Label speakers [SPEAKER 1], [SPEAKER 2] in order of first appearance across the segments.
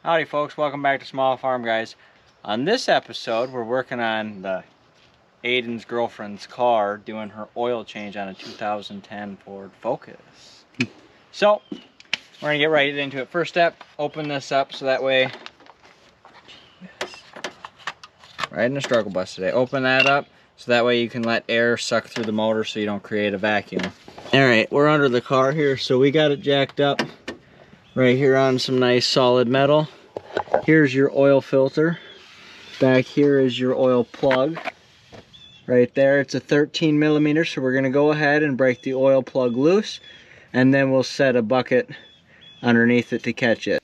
[SPEAKER 1] Howdy folks, welcome back to Small Farm Guys. On this episode, we're working on Aiden's girlfriend's car, doing her oil change on a 2010 Ford Focus. So, we're gonna get right into it. First step, open this up so that way, right in the struggle bus today, open that up so that way you can let air suck through the motor so you don't create a vacuum. Alright, we're under the car here, so we got it jacked up right here on some nice solid metal. Here's your oil filter. Back here is your oil plug. Right there, it's a 13 millimeter, so we're gonna go ahead and break the oil plug loose, and then we'll set a bucket underneath it to catch it.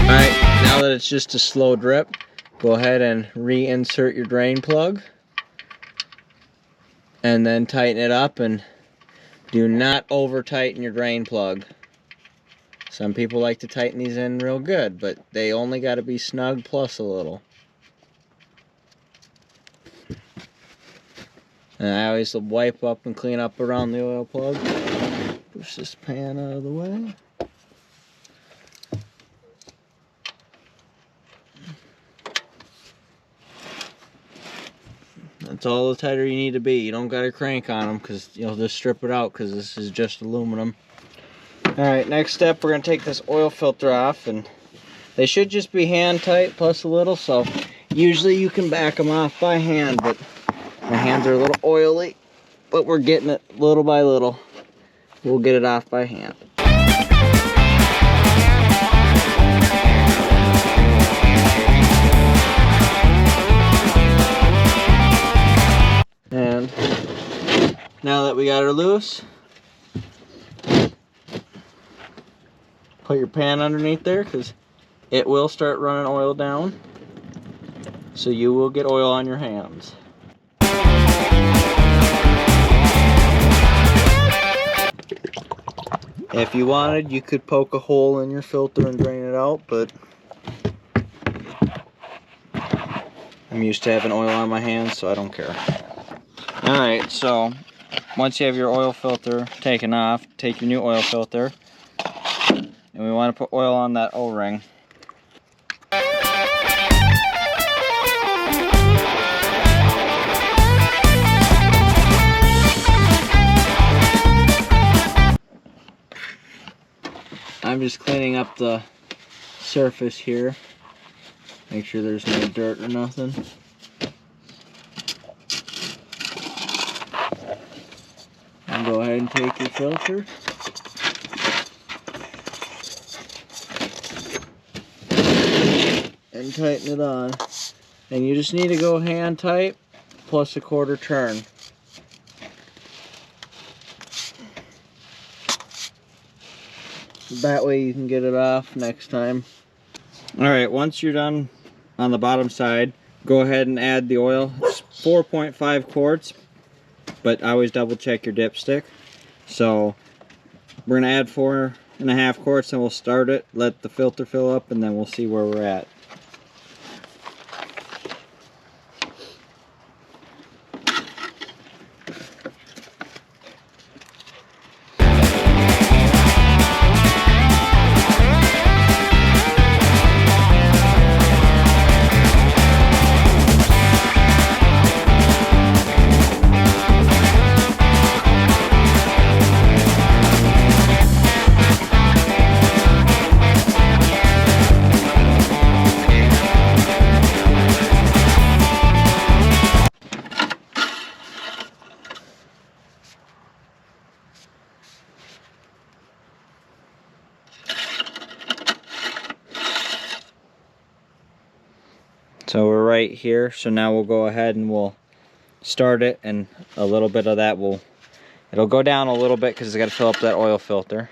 [SPEAKER 1] Alright, now that it's just a slow drip, go ahead and reinsert your drain plug. And then tighten it up, and do not over tighten your drain plug. Some people like to tighten these in real good, but they only got to be snug plus a little. And I always wipe up and clean up around the oil plug. Push this pan out of the way. That's all the tighter you need to be. You don't got to crank on them because you'll just strip it out because this is just aluminum. Alright, next step, we're going to take this oil filter off, and they should just be hand tight plus a little, so usually you can back them off by hand, but my hands are a little oily, but we're getting it little by little. We'll get it off by hand. And now that we got her loose, put your pan underneath there because it will start running oil down. So you will get oil on your hands. If you wanted, you could poke a hole in your filter and drain it out, but I'm used to having oil on my hands, so I don't care. Alright, so once you have your oil filter taken off, take your new oil filter, and we want to put oil on that O-ring. I'm just cleaning up the surface here, make sure there's no dirt or nothing. And go ahead and take your filter. And tighten it on. And you just need to go hand tight plus a quarter turn. That way you can get it off next time. Alright, once you're done on the bottom side, go ahead and add the oil. It's 4.5 quarts, but always double check your dipstick. So we're going to add 4.5 quarts and we'll start it, let the filter fill up, and then we'll see where we're at. So we're right here. So now we'll go ahead and we'll start it, and a little bit of that it'll go down a little bit because it's got to fill up that oil filter.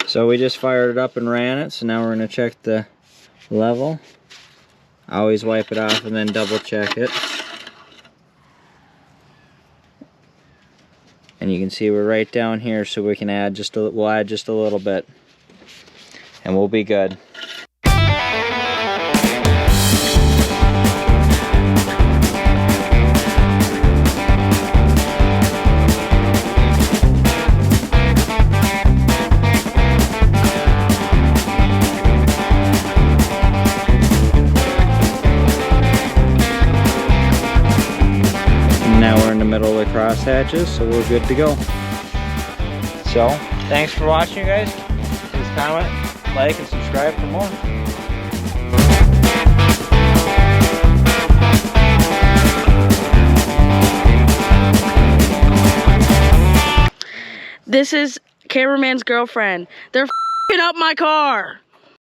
[SPEAKER 1] So we just fired it up and ran it, so now we're going to check the level. I always wipe it off and then double check it. And you can see we're right down here, so we can add we'll add just a little bit, and we'll be good. Now we're in the middle of the cross hatches, so we're good to go. So, thanks for watching, you guys. Please comment, like, and subscribe for more.
[SPEAKER 2] This is cameraman's girlfriend. They're f***ing up my car.